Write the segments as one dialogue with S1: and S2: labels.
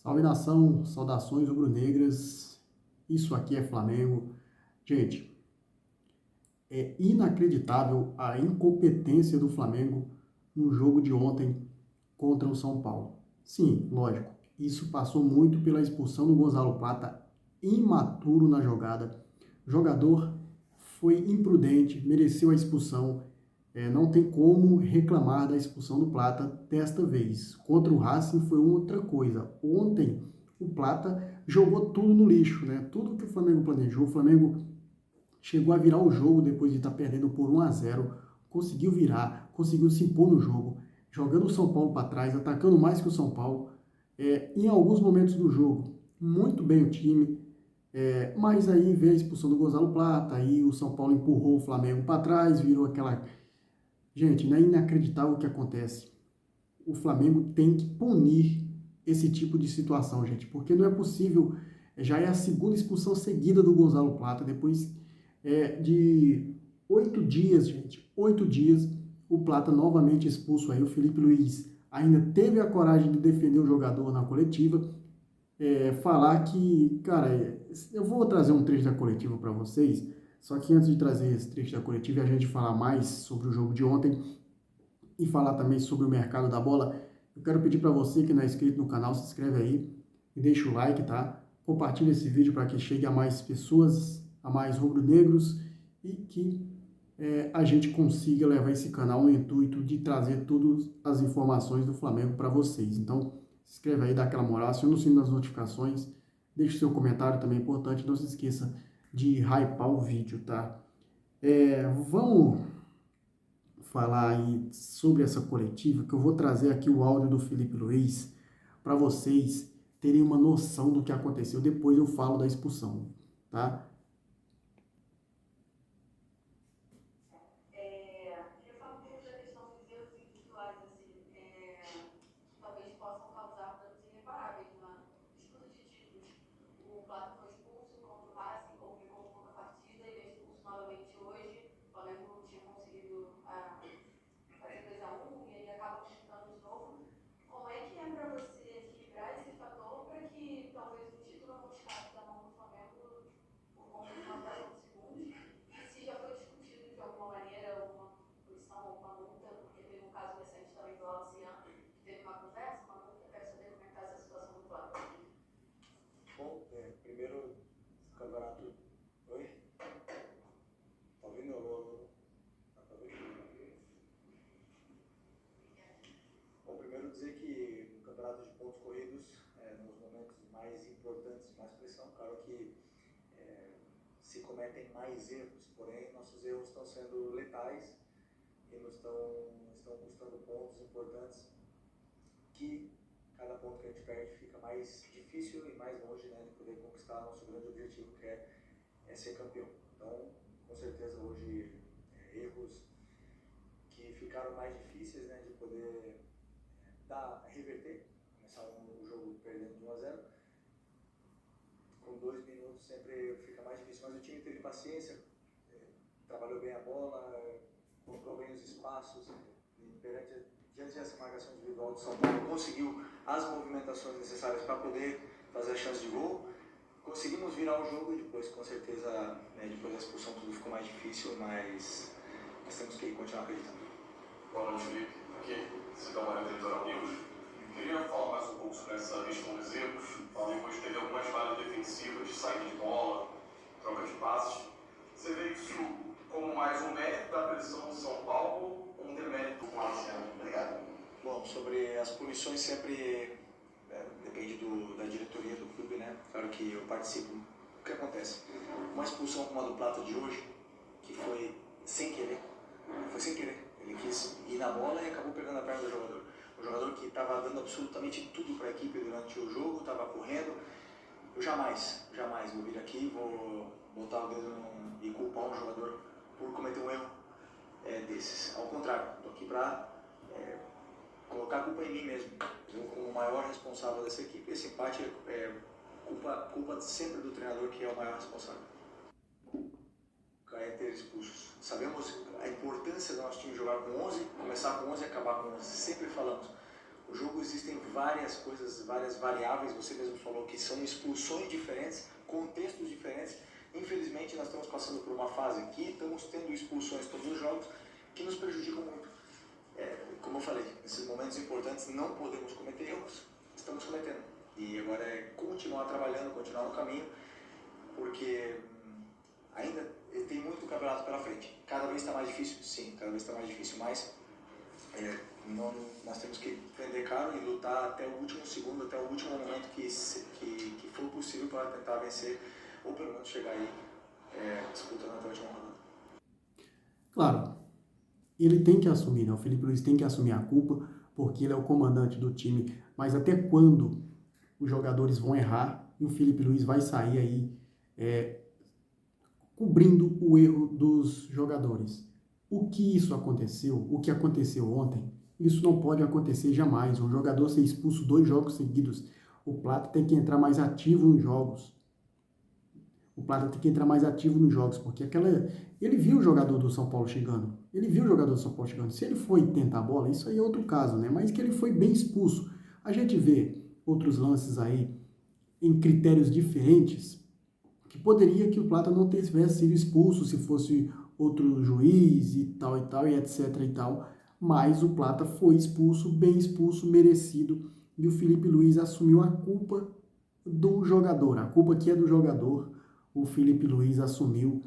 S1: Salve nação, saudações rubro-negras, isso aqui é Flamengo. Gente, é inacreditável a incompetência do Flamengo no jogo de ontem contra o São Paulo. Sim, lógico, isso passou muito pela expulsão do Gonzalo Plata, imaturo na jogada. O jogador foi imprudente, mereceu a expulsão. Não tem como reclamar da expulsão do Plata desta vez. Contra o Racing foi outra coisa. Ontem o Plata jogou tudo no lixo, né? Tudo que o Flamengo planejou, o Flamengo chegou a virar o jogo depois de estar perdendo por 1-0, conseguiu virar, conseguiu se impor no jogo, jogando o São Paulo para trás, atacando mais que o São Paulo. Em alguns momentos do jogo, muito bem o time, mas aí veio a expulsão do Gonzalo Plata, aí o São Paulo empurrou o Flamengo para trás, virou aquela. Gente, não é inacreditável o que acontece. O Flamengo tem que punir esse tipo de situação, gente, porque não é possível. Já é a segunda expulsão seguida do Gonzalo Plata, depois de 8 dias, gente, 8 dias, o Plata novamente expulso aí. O Felipe Luiz ainda teve a coragem de defender o jogador na coletiva, falar que, cara, eu vou trazer um trecho da coletiva para vocês, só que antes de trazer esse trecho da coletiva e a gente falar mais sobre o jogo de ontem, e falar também sobre o mercado da bola, eu quero pedir para você que não é inscrito no canal, se inscreve aí e deixa o like, tá? Compartilha esse vídeo para que chegue a mais pessoas, a mais rubro-negros e que a gente consiga levar esse canal no intuito de trazer todas as informações do Flamengo para vocês. Então, se inscreve aí, dá aquela moral, aciona o sino das notificações, deixa o seu comentário também importante, não se esqueça de hypar o vídeo, tá? Vamos falar aí sobre essa coletiva, que eu vou trazer aqui o áudio do Felipe Luiz para vocês terem uma noção do que aconteceu. Depois eu falo da expulsão, tá?
S2: Bom, primeiro, campeonato. Oi? Tá ouvindo? Alô, alô? Tá ouvindo? Bom, primeiro dizer que no campeonato de pontos corridos, nos momentos mais importantes, mais pressão, claro que se cometem mais erros, porém nossos erros estão sendo letais e nos estão custando pontos importantes que cada ponto que a gente perde fica mais difícil e mais longe, né, de poder conquistar nosso grande objetivo, que é ser campeão. Então, com certeza hoje, erros que ficaram mais difíceis, né, de poder reverter. Começar o jogo perdendo de 1-0, com 2 minutos sempre fica mais difícil, mas o time teve paciência, trabalhou bem a bola, comprou bem os espaços, e diante dessa marcação individual do São Paulo, conseguiu as movimentações necessárias para poder fazer a chance de gol. Conseguimos virar o jogo e depois, com certeza, depois da expulsão tudo ficou mais difícil, mas nós temos que continuar acreditando.
S3: Boa noite, Felipe. Aqui, Cidão Mário Televisão Amigos. Queria falar mais um pouco sobre essa questão dos erros. O Flamengo hoje teve algumas falhas defensivas, saída de bola, troca de passes. Você vê isso como mais um mérito da pressão do São Paulo ou um demérito com a Luciano? Obrigado.
S2: Bom, sobre as punições sempre depende da diretoria do clube, né? Claro que eu participo. O que acontece? Uma expulsão como a do Plata de hoje, que foi sem querer. Foi sem querer. Ele quis ir na bola e acabou pegando a perna do jogador. O jogador que estava dando absolutamente tudo para a equipe durante o jogo, estava correndo. Eu jamais vou vir aqui e vou botar o dedo e culpar um jogador por cometer um erro desses. Ao contrário, estou aqui para colocar a culpa em mim mesmo. Eu, como o maior responsável dessa equipe, esse empate é culpa sempre do treinador, que é o maior responsável. Ter expulsos. Sabemos a importância do nosso time jogar com 11, começar com 11 e acabar com 11. Sempre falamos. O jogo existem várias coisas, várias variáveis, você mesmo falou que são expulsões diferentes, contextos diferentes. Infelizmente nós estamos passando por uma fase aqui, estamos tendo expulsões todos os jogos que nos prejudicam muito. Como eu falei, nesses momentos importantes não podemos cometer erros, estamos cometendo. E agora é continuar trabalhando, continuar no caminho, porque ainda tem muito campeonato pela frente. Cada vez está mais difícil? Sim, cada vez está mais difícil, mas nós temos que prender caro e lutar até o último segundo, até o último momento que for possível para tentar vencer, ou pelo menos chegar aí disputando até a última rodada.
S1: Claro, ele tem que assumir, né? O Felipe Luiz tem que assumir a culpa, porque ele é o comandante do time, mas até quando os jogadores vão errar e o Felipe Luiz vai sair aí cobrindo o erro dos jogadores? O que isso aconteceu, o que aconteceu ontem, isso não pode acontecer jamais. Um jogador ser expulso 2 jogos seguidos, o Plata tem que entrar mais ativo nos jogos. O Plata tem que entrar mais ativo nos jogos, porque ele viu o jogador do São Paulo chegando. Se ele foi tentar a bola, isso aí é outro caso, né? Mas que ele foi bem expulso. A gente vê outros lances aí em critérios diferentes, que poderia que o Plata não tivesse sido expulso se fosse outro juiz e tal, e etc e tal. Mas o Plata foi expulso, bem expulso, merecido. E o Felipe Luiz assumiu a culpa do jogador. A culpa que é do jogador, o Felipe Luiz assumiu,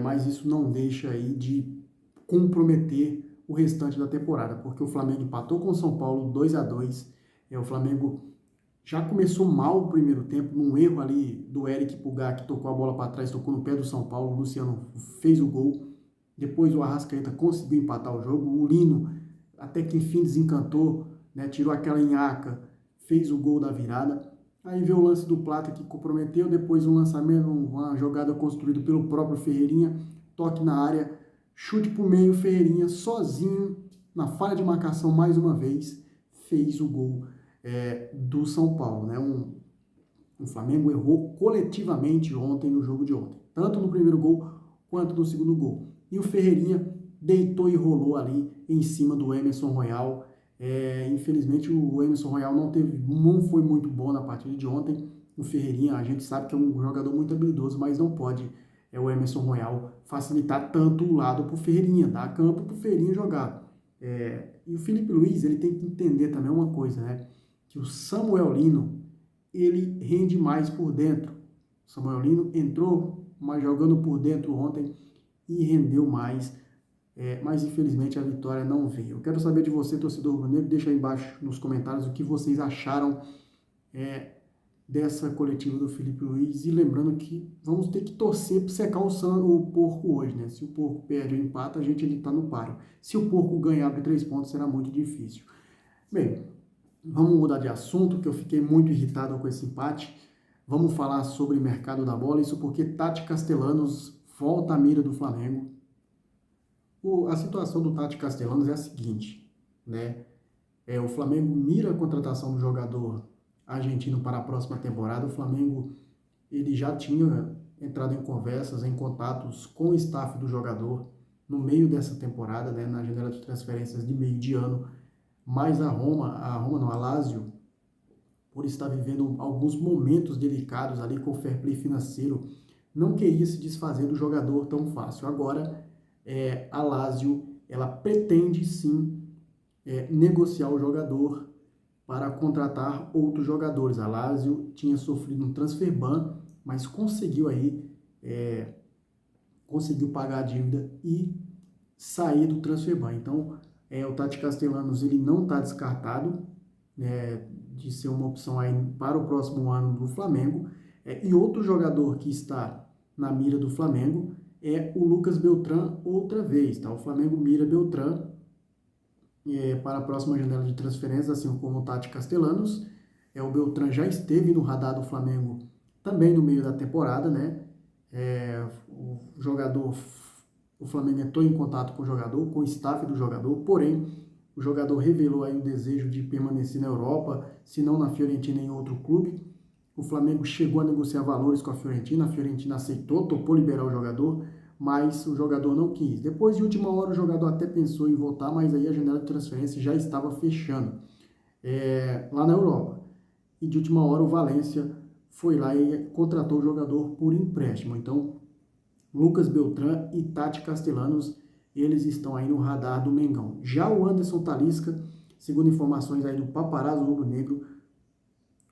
S1: mas isso não deixa aí de comprometer o restante da temporada, porque o Flamengo empatou com o São Paulo 2-2, o Flamengo já começou mal o primeiro tempo, num erro ali do Eric Pulgar, que tocou a bola para trás, tocou no pé do São Paulo, o Luciano fez o gol, depois o Arrascaeta conseguiu empatar o jogo, o Lino até que enfim desencantou, né, tirou aquela nhaca, fez o gol da virada. Aí veio o lance do Plata que comprometeu, depois um lançamento, uma jogada construída pelo próprio Ferreirinha, toque na área, chute para o meio, Ferreirinha sozinho, na falha de marcação mais uma vez, fez o gol do São Paulo. Né? O Flamengo errou coletivamente ontem no jogo de ontem, tanto no primeiro gol quanto no segundo gol. E o Ferreirinha deitou e rolou ali em cima do Emerson Royal. Infelizmente o Emerson Royal não foi muito bom na partida de ontem. O Ferreirinha, a gente sabe que é um jogador muito habilidoso, mas não pode o Emerson Royal facilitar tanto o lado para o Ferreirinha, dar campo para o Ferreirinha jogar. E o Felipe Luiz, ele tem que entender também uma coisa, né? Que o Samuel Lino, ele rende mais por dentro. O Samuel Lino entrou, mas jogando por dentro ontem e rendeu mais. Mas infelizmente a vitória não veio. Eu quero saber de você, torcedor rubro-negro, deixa aí embaixo nos comentários o que vocês acharam dessa coletiva do Felipe Luiz. E lembrando que vamos ter que torcer para secar o porco hoje, né? Se o porco perde ou empata, a gente está no páreo. Se o porco ganhar de 3 pontos, será muito difícil. Bem, vamos mudar de assunto, que eu fiquei muito irritado com esse empate. Vamos falar sobre mercado da bola, isso porque Tati Castellanos volta à mira do Flamengo. A situação do Tati Castellanos é a seguinte, né? O Flamengo mira a contratação do jogador argentino para a próxima temporada. O Flamengo ele já tinha entrado em conversas, em contatos com o staff do jogador no meio dessa temporada, né, na janela de transferências de meio de ano, mas a Lazio, por estar vivendo alguns momentos delicados ali com o fair play financeiro, não queria se desfazer do jogador tão fácil. Agora, a Lazio, ela pretende sim negociar o jogador para contratar outros jogadores. A Lazio tinha sofrido um transfer ban, mas conseguiu pagar a dívida e sair do transfer ban. Então, o Tati Castellanos ele não está descartado de ser uma opção aí para o próximo ano do Flamengo. E outro jogador que está na mira do Flamengo é o Lucas Beltrán outra vez. Tá? O Flamengo mira Beltrán para a próxima janela de transferências, assim como o Tati Castellanos. O Beltrán já esteve no radar do Flamengo também no meio da temporada, né? O Flamengo entrou em contato com o jogador, com o staff do jogador, porém o jogador revelou aí o desejo de permanecer na Europa, se não na Fiorentina em outro clube. O Flamengo chegou a negociar valores com a Fiorentina aceitou, topou liberar o jogador, mas o jogador não quis. Depois de última hora o jogador até pensou em voltar, mas aí a janela de transferência já estava fechando. lá na Europa. E de última hora o Valência foi lá e contratou o jogador por empréstimo. Então, Lucas Beltrán e Tati Castellanos, eles estão aí no radar do Mengão. Já o Anderson Talisca, segundo informações aí do Paparazzo Rubro-Negro,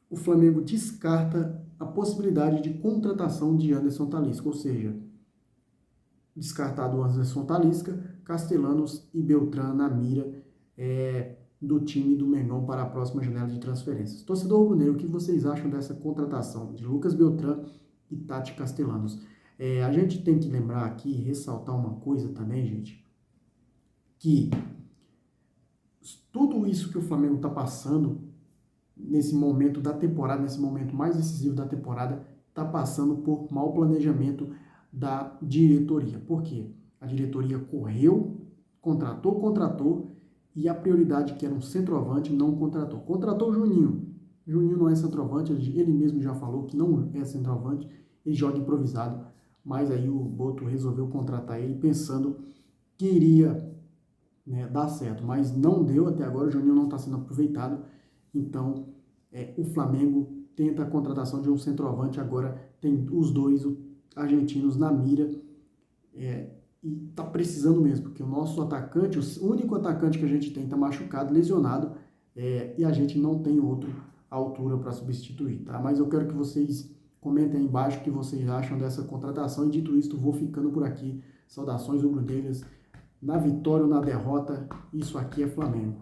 S1: o Flamengo descarta a possibilidade de contratação de Anderson Talisca, ou seja, descartado o Anderson Talisca, Castellanos e Beltrán na mira do time do Mengão para a próxima janela de transferências. Torcedor rubro-negro, o que vocês acham dessa contratação de Lucas Beltrán e Tati Castellanos? A gente tem que lembrar aqui, ressaltar uma coisa também, gente, que tudo isso que o Flamengo está passando nesse momento da temporada, nesse momento mais decisivo da temporada, está passando por mau planejamento da diretoria. Por quê? A diretoria correu, contratou, e a prioridade, que era um centroavante, não contratou. Contratou o Juninho. Juninho não é centroavante, ele mesmo já falou que não é centroavante, ele joga improvisado, mas aí o Boto resolveu contratar ele pensando que iria dar certo, mas não deu até agora, o Juninho não está sendo aproveitado, então o Flamengo tenta a contratação de um centroavante, agora tem os dois argentinos na mira, e tá precisando mesmo, porque o nosso atacante, o único atacante que a gente tem, tá machucado, lesionado, e a gente não tem outro à altura para substituir, tá? Mas eu quero que vocês comentem aí embaixo o que vocês acham dessa contratação, e dito isto, vou ficando por aqui. Saudações rubro-negras, na vitória ou na derrota, isso aqui é Flamengo.